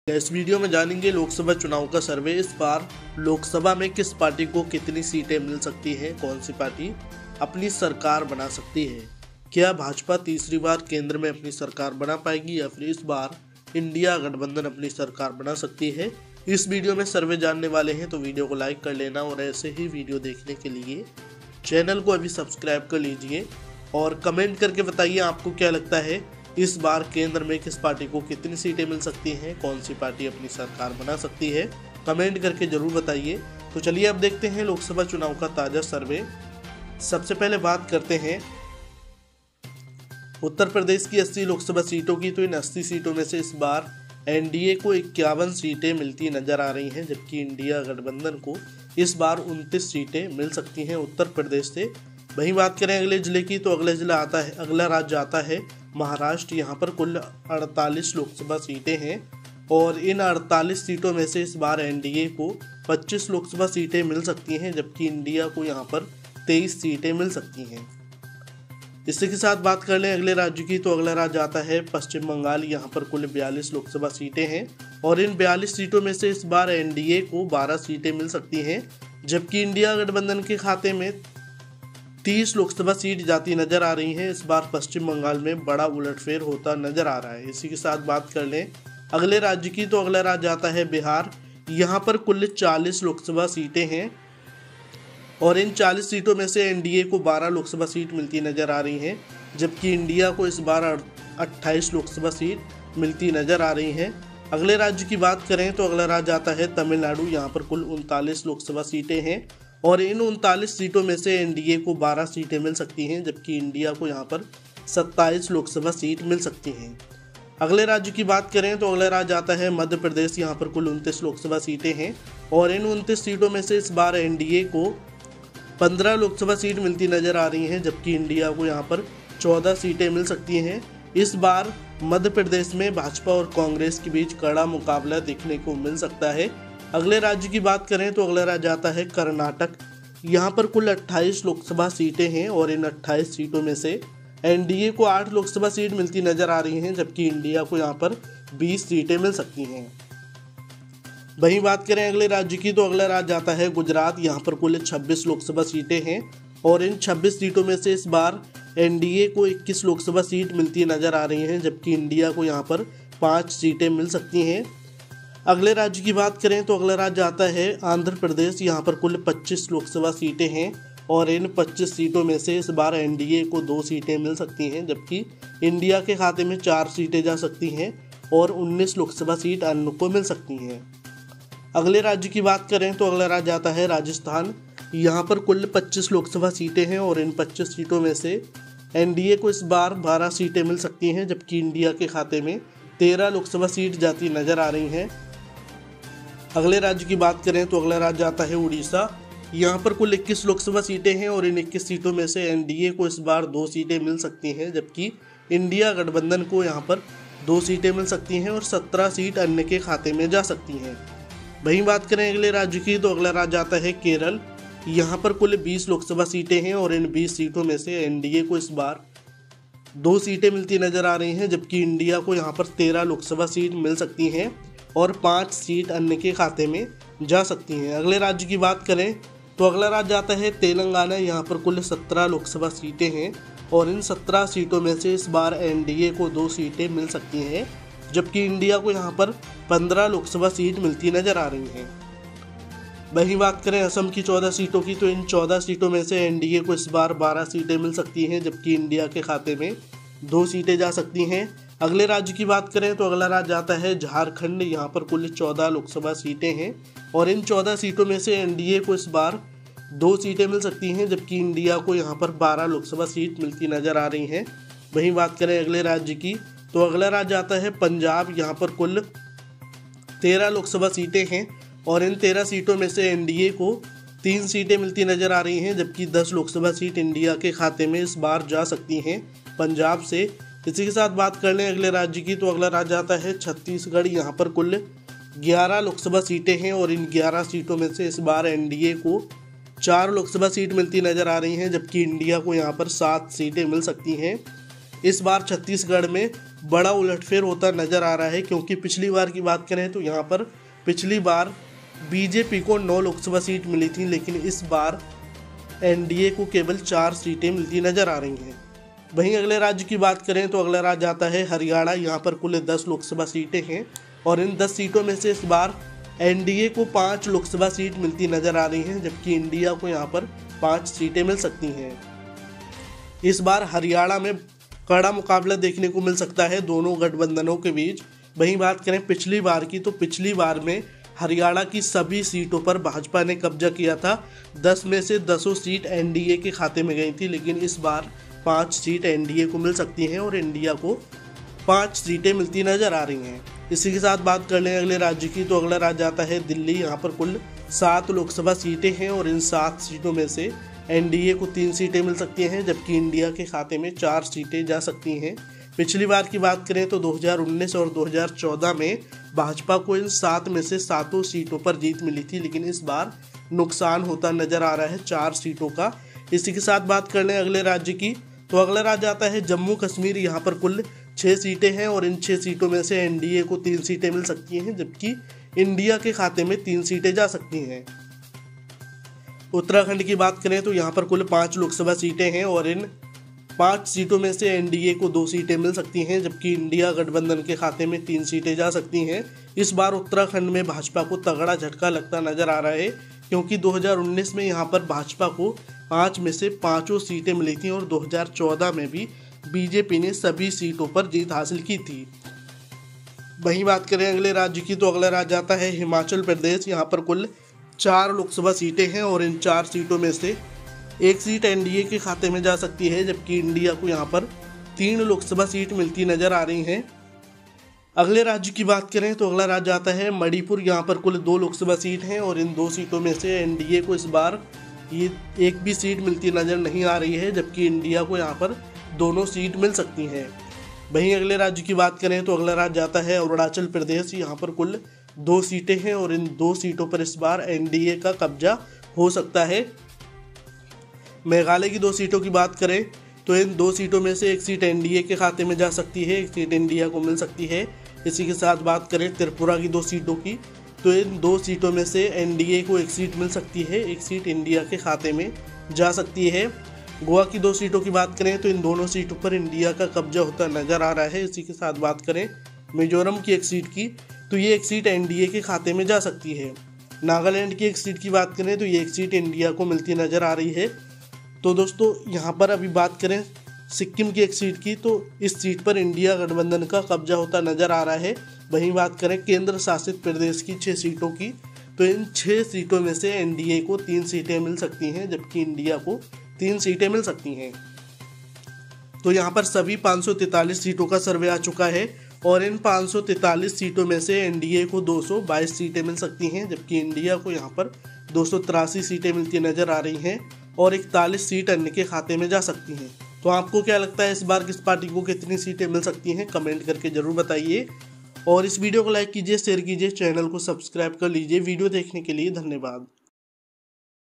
इस वीडियो में जानेंगे लोकसभा चुनाव का सर्वे। इस बार लोकसभा में किस पार्टी को कितनी सीटें मिल सकती हैं, कौन सी पार्टी अपनी सरकार बना सकती है। क्या भाजपा तीसरी बार केंद्र में अपनी सरकार बना पाएगी या फिर इस बार इंडिया गठबंधन अपनी सरकार बना सकती है। इस वीडियो में सर्वे जानने वाले हैं, तो वीडियो को लाइक कर लेना और ऐसे ही वीडियो देखने के लिए चैनल को अभी सब्सक्राइब कर लीजिए और कमेंट करके बताइए आपको क्या लगता है इस बार केंद्र में किस पार्टी को कितनी सीटें मिल सकती हैं, कौन सी पार्टी अपनी सरकार बना सकती है। कमेंट करके जरूर बताइए। तो चलिए अब देखते हैं लोकसभा चुनाव का ताज़ा सर्वे। सबसे पहले बात करते हैं उत्तर प्रदेश की 80 लोकसभा सीटों की। तो इन 80 सीटों में से इस बार एनडीए को 51 सीटें मिलती नजर आ रही हैं, जबकि इंडिया गठबंधन को इस बार 29 सीटें मिल सकती हैं उत्तर प्रदेश से। वहीं बात करें अगले जिले की, तो अगला राज्य आता है महाराष्ट्र। यहाँ पर कुल 48 लोकसभा सीटें हैं और इन 48 सीटों में से इस बार एनडीए को 25 लोकसभा सीटें मिल सकती हैं, जबकि इंडिया को यहाँ पर 23 सीटें मिल सकती हैं। इसी के साथ बात कर लें अगले राज्य की, तो अगला राज्य आता है पश्चिम बंगाल। यहाँ पर कुल 42 लोकसभा सीटें हैं और इन 42 सीटों में से इस बार एनडीए को 12 सीटें मिल सकती हैं, जबकि इंडिया गठबंधन के खाते में 30 लोकसभा सीट जाती नजर आ रही हैं। इस बार पश्चिम बंगाल में बड़ा उलटफेर होता नजर आ रहा है। इसी के साथ बात कर लें अगले राज्य की, तो अगला राज्य आता है बिहार। यहाँ पर कुल 40 लोकसभा सीटें हैं और इन 40 सीटों में से एनडीए को 12 लोकसभा सीट मिलती नजर आ रही हैं, जबकि इंडिया को इस बार 28 लोकसभा सीट मिलती नजर आ रही हैं। अगले राज्य की बात करें तो अगला राज्य आता है तमिलनाडु। यहाँ पर कुल 39 लोकसभा सीटें हैं और इन 39 सीटों में से एनडीए को 12 सीटें मिल सकती हैं, जबकि इंडिया को यहाँ पर 27 लोकसभा सीट मिल सकती हैं। अगले राज्य की बात करें तो अगला राज्य आता है मध्य प्रदेश। यहाँ पर कुल 29 लोकसभा सीटें हैं और इन 29 सीटों में से इस बार एनडीए को 15 लोकसभा सीट मिलती नजर आ रही हैं, जबकि इंडिया को यहाँ पर 14 सीटें मिल सकती हैं। इस बार मध्य प्रदेश में भाजपा और कांग्रेस के बीच कड़ा मुकाबला देखने को मिल सकता है। अगले राज्य की बात करें तो अगला राज्य आता है कर्नाटक। यहाँ पर कुल 28 लोकसभा सीटें हैं और इन 28 सीटों में से एनडीए को 8 लोकसभा सीट मिलती नजर आ रही हैं, जबकि इंडिया को यहाँ पर 20 सीटें मिल सकती हैं। वहीं बात करें अगले राज्य की, तो अगला राज्य आता है गुजरात। यहाँ पर कुल 26 लोकसभा सीटें हैं और इन 26 सीटों में से इस बार एनडीए को 21 लोकसभा सीट मिलती नजर आ रही हैं, जबकि इंडिया को यहाँ पर 5 सीटें मिल सकती हैं। अगले राज्य की बात करें तो अगला राज्य आता है आंध्र प्रदेश। यहाँ पर कुल 25 लोकसभा सीटें हैं और इन 25 सीटों में से इस बार एनडीए को 2 सीटें मिल सकती हैं, जबकि इंडिया के खाते में 4 सीटें जा सकती हैं और 19 लोकसभा सीट अन्य को मिल सकती हैं। अगले राज्य की बात करें तो अगला राज्य आता है राजस्थान। यहाँ पर कुल 25 लोकसभा सीटें हैं और इन 25 सीटों में से एनडीए को इस बार 12 सीटें मिल सकती हैं, जबकि इंडिया के खाते में 13 लोकसभा सीट जाती नजर आ रही हैं। अगले राज्य की बात करें तो अगला राज्य आता है उड़ीसा। यहाँ पर कुल 21 लोकसभा सीटें हैं और इन 21 सीटों में से एनडीए को इस बार 2 सीटें मिल सकती हैं, जबकि इंडिया गठबंधन को यहाँ पर 2 सीटें मिल सकती हैं और 17 सीट अन्य के खाते में जा सकती हैं। वहीं बात करें अगले राज्य की, तो अगला राज्य आता है केरल। यहाँ पर कुल 20 लोकसभा सीटें हैं और इन 20 सीटों में से एनडीए को इस बार 2 सीटें मिलती नजर आ रही हैं, जबकि इंडिया को यहाँ पर 13 लोकसभा सीट मिल सकती हैं और 5 सीट अन्य के खाते में जा सकती हैं। अगले राज्य की बात करें तो अगला राज्य आता है तेलंगाना। यहाँ पर कुल 17 लोकसभा सीटें हैं और इन 17 सीटों में से इस बार एनडीए को 2 सीटें मिल सकती हैं, जबकि इंडिया को यहाँ पर 15 लोकसभा सीट मिलती नजर आ रही हैं। वहीं बात करें असम की 14 सीटों की, तो इन 14 सीटों में से एनडीए को इस बार 12 सीटें मिल सकती हैं, जबकि इंडिया के खाते में 2 सीटें जा सकती हैं। अगले राज्य की बात करें तो अगला राज्य आता है झारखंड। यहाँ पर कुल 14 लोकसभा सीटें हैं और इन 14 सीटों में से एनडीए को इस बार 2 सीटें मिल सकती हैं, जबकि इंडिया को यहाँ पर 12 लोकसभा सीट मिलती नजर आ रही हैं। वहीं बात करें अगले राज्य की, तो अगला राज्य आता है पंजाब। यहाँ पर कुल 13 लोकसभा सीटें हैं और इन 13 सीटों में से एनडीए को 3 सीटें मिलती नजर आ रही हैं, जबकि 10 लोकसभा सीट इंडिया के खाते में इस बार जा सकती हैं पंजाब से। इसी के साथ बात कर लें अगले राज्य की, तो अगला राज्य आता है छत्तीसगढ़। यहाँ पर कुल 11 लोकसभा सीटें हैं और इन 11 सीटों में से इस बार एनडीए को 4 लोकसभा सीट मिलती नजर आ रही हैं, जबकि इंडिया को यहाँ पर 7 सीटें मिल सकती हैं। इस बार छत्तीसगढ़ में बड़ा उलटफेर होता नजर आ रहा है, क्योंकि पिछली बार की बात करें तो यहाँ पर पिछली बार बीजेपी को 9 लोकसभा सीट मिली थी, लेकिन इस बार एनडीए को केवल 4 सीटें मिलती नजर आ रही हैं। वहीं अगले राज्य की बात करें तो अगला राज्य आता है हरियाणा। यहाँ पर कुल 10 लोकसभा सीटें हैं और इन 10 सीटों में से इस बार एनडीए को 5 लोकसभा सीट मिलती नजर आ रही हैं, जबकि इंडिया को यहाँ पर 5 सीटें मिल सकती हैं। इस बार हरियाणा में कड़ा मुकाबला देखने को मिल सकता है दोनों गठबंधनों के बीच। वहीं बात करें पिछली बार की, तो पिछली बार में हरियाणा की सभी सीटों पर भाजपा ने कब्जा किया था। 10 में से 10 सीट एनडीए के खाते में गई थी, लेकिन इस बार 5 सीट एनडीए को मिल सकती हैं और इंडिया को 5 सीटें मिलती नजर आ रही हैं। इसी के साथ बात कर लें अगले राज्य की, तो अगला राज्य आता है दिल्ली। यहाँ पर कुल 7 लोकसभा सीटें हैं और इन 7 सीटों में से एनडीए को 3 सीटें मिल सकती हैं, जबकि इंडिया के खाते में 4 सीटें जा सकती हैं। पिछली बार की बात करें तो 2019 और 2014 में भाजपा को इन 7 में से 7 सीटों पर जीत मिली थी, लेकिन इस बार नुकसान होता नजर आ रहा है 4 सीटों का। इसी के साथ बात कर लें अगले राज्य की, तो अगला राज्य आता है जम्मू कश्मीर। यहाँ पर कुल 6 सीटें हैं और इन 6 सीटों में से एनडीए को 3 सीटें मिल सकती हैं, जबकि इंडिया के खाते में 3 सीटें जा सकती हैं। उत्तराखंड की बात करें तो यहाँ पर कुल 5 लोकसभा सीटें हैं और इन 5 सीटों में से एनडीए को 2 सीटें मिल सकती हैं, जबकि इंडिया गठबंधन के खाते में 3 सीटें जा सकती हैं। इस बार उत्तराखंड में भाजपा को तगड़ा झटका लगता नजर आ रहा है, क्योंकि 2019 में यहाँ पर भाजपा को 5 में से 5 सीटें मिली थी और 2014 में भी बीजेपी ने सभी सीटों पर जीत हासिल की थी। वहीं बात करें अगले राज्य की, तो अगला राज्य आता है हिमाचल प्रदेश। यहाँ पर कुल 4 लोकसभा सीटें हैं और इन 4 सीटों में से 1 सीट एनडीए के खाते में जा सकती है, जबकि इंडिया को यहाँ पर 3 लोकसभा सीट मिलती नजर आ रही हैं। अगले राज्य की बात करें तो अगला राज्य आता है मणिपुर। यहाँ पर कुल 2 लोकसभा सीट हैं और इन 2 सीटों में से एनडीए को इस बार ये 1 भी सीट मिलती नजर नहीं आ रही है, जबकि इंडिया को यहाँ पर दोनों सीट मिल सकती हैं। वहीं अगले राज्य की बात करें तो अगला राज्य आता है अरुणाचल प्रदेश। यहाँ पर कुल 2 सीटें हैं और इन 2 सीटों पर इस बार एनडीए का कब्जा हो सकता है। मेघालय की 2 सीटों की बात करें तो इन 2 सीटों में से 1 सीट एनडीए के खाते में जा सकती है, 1 सीट इंडिया को मिल सकती है। इसी के साथ बात करें त्रिपुरा की 2 सीटों की, तो इन 2 सीटों में से एनडीए को 1 सीट मिल सकती है, 1 सीट इंडिया के खाते में जा सकती है। गोवा की 2 सीटों की बात करें तो इन दोनों सीटों पर इंडिया का कब्जा होता नजर आ रहा है। इसी के साथ बात करें मिजोरम की 1 सीट की, तो ये 1 सीट एनडीए के खाते में जा सकती है। नागालैंड की 1 सीट की बात करें तो ये 1 सीट इंडिया को मिलती नजर आ रही है। तो दोस्तों यहाँ पर अभी बात करें सिक्किम की 1 सीट की, तो इस सीट पर इंडिया गठबंधन का कब्जा होता नजर आ रहा है। वहीं बात करें केंद्र शासित प्रदेश की 6 सीटों की, तो इन 6 सीटों में से एनडीए को 3 सीटें मिल सकती हैं, जबकि इंडिया को 3 सीटें मिल सकती हैं। तो यहाँ पर सभी 543 सीटों का सर्वे आ चुका है और इन 543 सीटों में से एनडीए को 222 सीटें मिल सकती हैं, जबकि इंडिया को यहाँ पर 283 सीटें मिलती नजर आ रही हैं और 41 सीट अन्य के खाते में जा सकती हैं। तो आपको क्या लगता है इस बार किस पार्टी को कितनी सीटें मिल सकती हैं, कमेंट करके जरूर बताइए। और इस वीडियो को लाइक कीजिए, शेयर कीजिए, चैनल को सब्सक्राइब कर लीजिए। वीडियो देखने के लिए धन्यवाद।